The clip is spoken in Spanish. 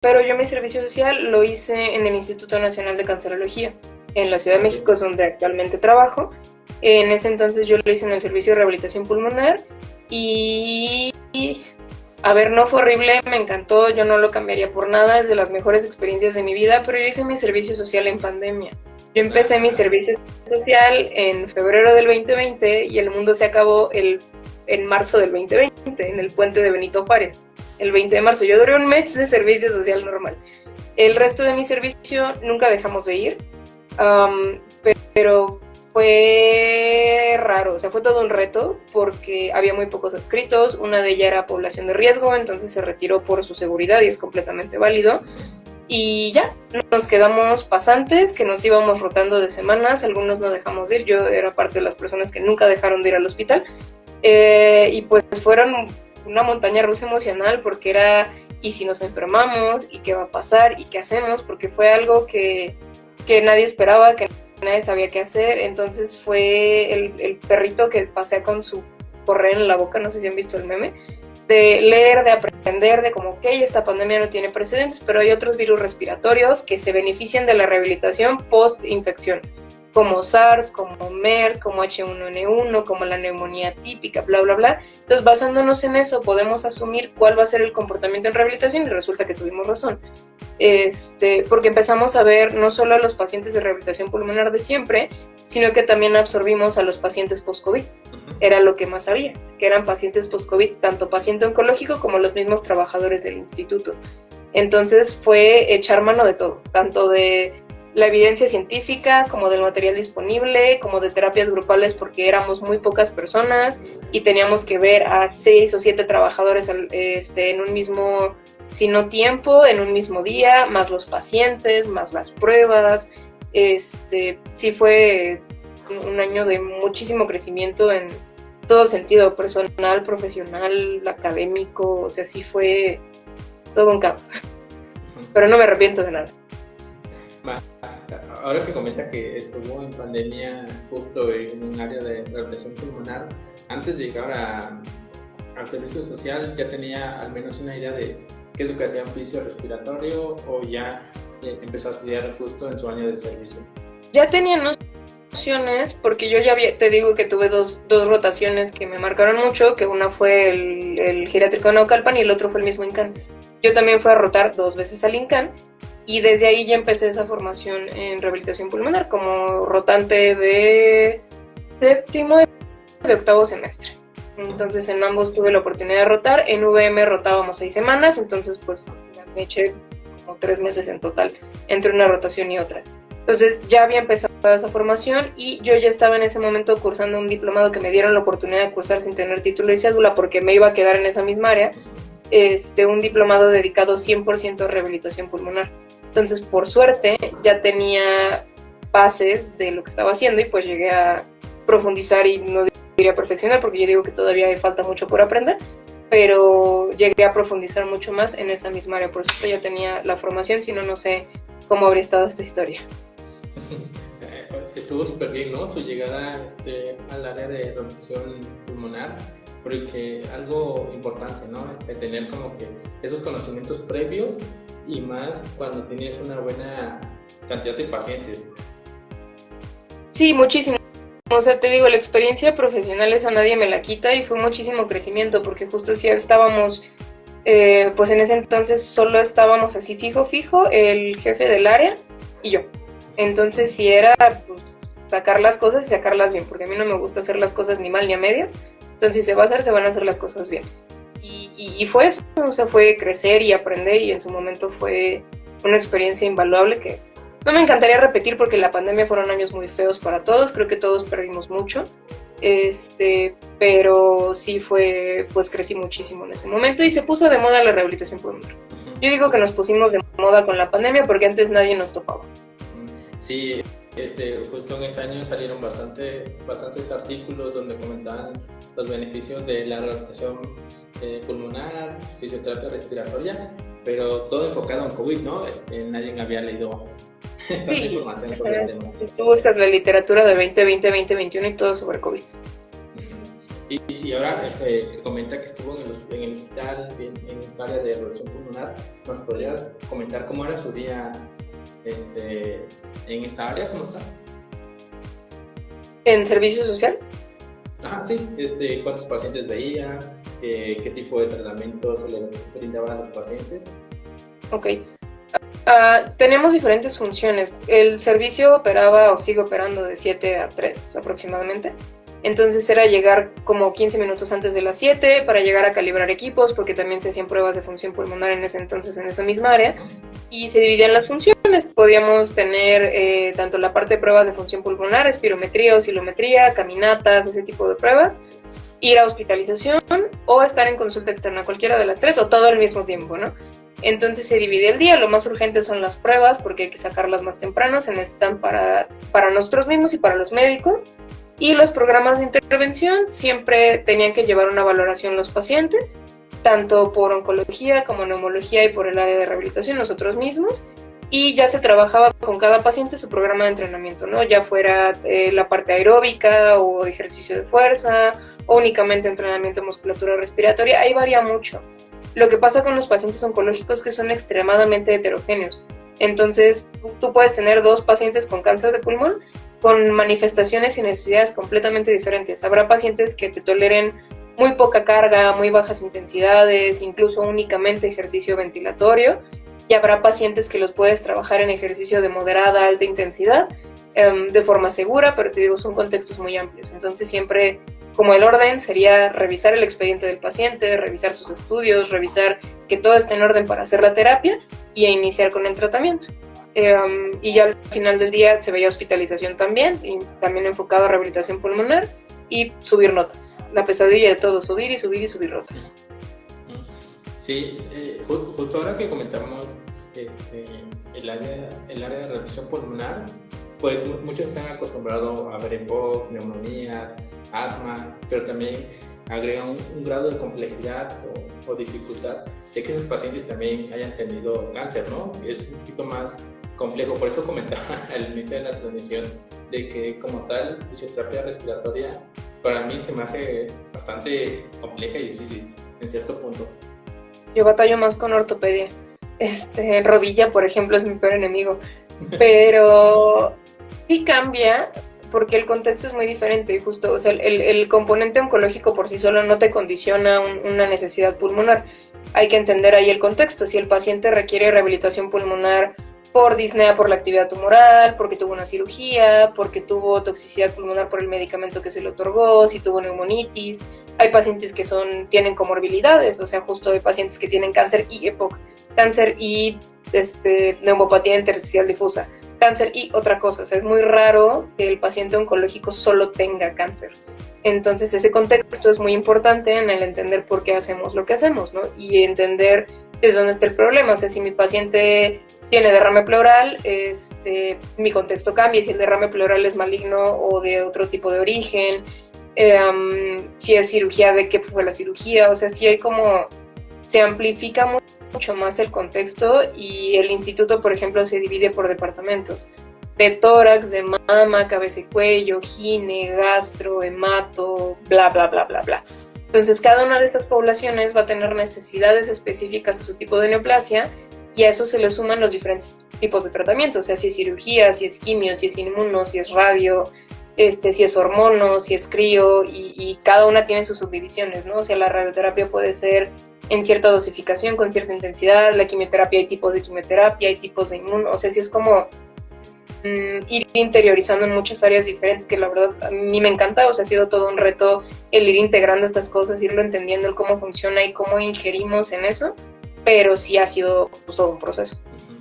pero yo mi servicio social lo hice en el Instituto Nacional de Cancerología, en la Ciudad de México, es donde actualmente trabajo. En ese entonces yo lo hice en el servicio de rehabilitación pulmonar y, a ver, no fue horrible, me encantó, yo no lo cambiaría por nada, es de las mejores experiencias de mi vida, pero yo hice mi servicio social en pandemia. Yo empecé mi servicio social en febrero del 2020 y el mundo se acabó en marzo del 2020, en el puente de Benito Juárez, el 20 de marzo. Yo duré un mes de servicio social normal. El resto de mi servicio nunca dejamos de ir, pero fue raro, o sea, fue todo un reto porque había muy pocos adscritos, una de ellas era población de riesgo, entonces se retiró por su seguridad y es completamente válido. Y ya, nos quedamos pasantes, que nos íbamos rotando de semanas, algunos no dejamos de ir, yo era parte de las personas que nunca dejaron de ir al hospital, y pues fueron una montaña rusa emocional porque era, ¿y si nos enfermamos? ¿Y qué va a pasar? ¿Y qué hacemos? Porque fue algo que nadie esperaba, que nadie sabía qué hacer, entonces fue el perrito que pasea con su correa en la boca, no sé si han visto el meme, de leer, de aprender, de como, ok, esta pandemia no tiene precedentes, pero hay otros virus respiratorios que se benefician de la rehabilitación post-infección, como SARS, como MERS, como H1N1, como la neumonía típica, bla, bla, bla. Entonces, basándonos en eso, podemos asumir cuál va a ser el comportamiento en rehabilitación y resulta que tuvimos razón. Porque empezamos a ver no solo a los pacientes de rehabilitación pulmonar de siempre, sino que también absorbimos a los pacientes post-COVID. Era lo que más había, que eran pacientes post-COVID, tanto paciente oncológico como los mismos trabajadores del instituto. Entonces fue echar mano de todo, tanto de la evidencia científica, como del material disponible, como de terapias grupales, porque éramos muy pocas personas y teníamos que ver a 6 o 7 trabajadores en un mismo, si no tiempo, en un mismo día, más los pacientes, más las pruebas. Sí fue un año de muchísimo crecimiento en todo sentido, personal, profesional, académico, o sea, sí fue todo un caos. Pero no me arrepiento de nada. Ahora que comenta que estuvo en pandemia justo en un área de rehabilitación pulmonar, antes de llegar al servicio social, ¿ya tenía al menos una idea de qué es lo que hacía un fisiorrespiratorio o ya empezó a estudiar justo en su año de servicio? Ya tenía nociones, porque yo ya te digo que tuve dos rotaciones que me marcaron mucho, que una fue el geriátrico Naucalpan y el otro fue el mismo INCAN. Yo también fui a rotar 2 veces al INCAN y desde ahí ya empecé esa formación en rehabilitación pulmonar como rotante de 7º y de 8º semestre. Entonces en ambos tuve la oportunidad de rotar. En VM rotábamos 6 semanas, entonces pues me eché como 3 meses en total entre una rotación y otra. Entonces ya había empezado esa formación y yo ya estaba en ese momento cursando un diplomado que me dieron la oportunidad de cursar sin tener título y cédula porque me iba a quedar en esa misma área, un diplomado dedicado 100% a rehabilitación pulmonar. Entonces, por suerte, ya tenía bases de lo que estaba haciendo y pues llegué a profundizar y no diría perfeccionar porque yo digo que todavía hay falta mucho por aprender, pero llegué a profundizar mucho más en esa misma área, por eso ya tenía la formación, si no, no sé cómo habría estado esta historia. Estuvo súper bien, ¿no? Su llegada al área de rehabilitación pulmonar, porque algo importante, ¿no? Tener como que esos conocimientos previos y más cuando tienes una buena cantidad de pacientes. Sí, muchísimo. O sea, te digo, la experiencia profesional esa nadie me la quita y fue muchísimo crecimiento porque justo si estábamos, pues en ese entonces solo estábamos así fijo, el jefe del área y yo. Entonces sí era pues, sacar las cosas y sacarlas bien, porque a mí no me gusta hacer las cosas ni mal ni a medias. Entonces si se va a hacer, se van a hacer las cosas bien. Y fue eso, o sea, fue crecer y aprender y en su momento fue una experiencia invaluable que no me encantaría repetir porque la pandemia fueron años muy feos para todos, creo que todos perdimos mucho, pero sí fue, pues crecí muchísimo en ese momento y se puso de moda la rehabilitación pulmonar. Yo digo que nos pusimos de moda con la pandemia porque antes nadie nos topaba. Sí, justo en ese año salieron bastantes artículos donde comentaban los beneficios de la rehabilitación pulmonar, fisioterapia respiratoria, pero todo enfocado en COVID, ¿no? Nadie había leído tanta información sobre el tema. Tú buscas la literatura de 2020, 2021 y todo sobre COVID. Y ahora que comenta que estuvo en el hospital, en esta área de revisión pulmonar, ¿nos podría comentar cómo era su día en esta área? ¿Cómo está? ¿En servicio social? Ah, sí. ¿Cuántos pacientes veía? ¿Qué tipo de tratamiento se le brindaba a los pacientes? Ok. Tenemos diferentes funciones. El servicio operaba o sigue operando de 7 a 3 aproximadamente. Entonces era llegar como 15 minutos antes de las 7 para llegar a calibrar equipos, porque también se hacían pruebas de función pulmonar en ese entonces en esa misma área, y se dividían las funciones. Podíamos tener tanto la parte de pruebas de función pulmonar, espirometría, oscilometría, caminatas, ese tipo de pruebas, ir a hospitalización o estar en consulta externa, cualquiera de las tres, o todo al mismo tiempo, ¿no? Entonces se divide el día. Lo más urgente son las pruebas, porque hay que sacarlas más temprano, se necesitan para nosotros mismos y para los médicos. Y los programas de intervención siempre tenían que llevar una valoración los pacientes, tanto por oncología como neumología y por el área de rehabilitación nosotros mismos, y ya se trabajaba con cada paciente su programa de entrenamiento, ¿no? Ya fuera la parte aeróbica o ejercicio de fuerza o únicamente entrenamiento de musculatura respiratoria, ahí varía mucho. Lo que pasa con los pacientes oncológicos es que son extremadamente heterogéneos. Entonces, tú puedes tener 2 pacientes con cáncer de pulmón con manifestaciones y necesidades completamente diferentes. Habrá pacientes que te toleren muy poca carga, muy bajas intensidades, incluso únicamente ejercicio ventilatorio, y habrá pacientes que los puedes trabajar en ejercicio de moderada a alta intensidad de forma segura, pero te digo, son contextos muy amplios. Entonces siempre, como el orden sería revisar el expediente del paciente, revisar sus estudios, revisar que todo esté en orden para hacer la terapia y iniciar con el tratamiento. Y ya al final del día se veía hospitalización también, y también enfocado a rehabilitación pulmonar y subir notas. La pesadilla de todo, subir y subir y subir notas. Sí, justo ahora que comentamos el área de rehabilitación pulmonar, pues muchos están acostumbrados a ver EPOC, neumonía, asma, pero también agregan un grado de complejidad o dificultad de que esos pacientes también hayan tenido cáncer, ¿no? Es un poquito más complejo. Por eso comentaba al inicio de la transmisión de que como tal fisioterapia respiratoria para mí se me hace bastante compleja y difícil en cierto punto. Yo batallo más con ortopedia. Rodilla, por ejemplo, es mi peor enemigo. Pero sí cambia porque el contexto es muy diferente. Justo, o sea, el componente oncológico por sí solo no te condiciona una necesidad pulmonar. Hay que entender ahí el contexto. Si el paciente requiere rehabilitación pulmonar por disnea por la actividad tumoral, porque tuvo una cirugía, porque tuvo toxicidad pulmonar por el medicamento que se le otorgó, si tuvo neumonitis. Hay pacientes que tienen comorbilidades, o sea, justo hay pacientes que tienen cáncer y EPOC, cáncer y neumopatía intersticial difusa, cáncer y otra cosa. O sea, es muy raro que el paciente oncológico solo tenga cáncer. Entonces ese contexto es muy importante en el entender por qué hacemos lo que hacemos, ¿no? Y entender es dónde está el problema. O sea, si mi paciente tiene derrame pleural, mi contexto cambia. Si el derrame pleural es maligno o de otro tipo de origen, si es cirugía, de qué fue la cirugía. O sea, sí hay como, se amplifica mucho más el contexto, y el instituto, por ejemplo, se divide por departamentos de tórax, de mama, cabeza y cuello, gine, gastro, hemato, bla, bla, bla, bla, bla. Entonces, cada una de esas poblaciones va a tener necesidades específicas a su tipo de neoplasia, y a eso se le suman los diferentes tipos de tratamiento. O sea, si es cirugía, si es quimio, si es inmuno, si es radio, si es hormono, si es crío, y cada una tiene sus subdivisiones, ¿no? O sea, la radioterapia puede ser en cierta dosificación, con cierta intensidad. La quimioterapia, hay tipos de quimioterapia, hay tipos de inmuno. O sea, sí es como ir interiorizando en muchas áreas diferentes, que la verdad a mí me encanta. O sea, ha sido todo un reto el ir integrando estas cosas, irlo entendiendo, el cómo funciona y cómo ingerimos en eso, pero sí ha sido pues todo un proceso.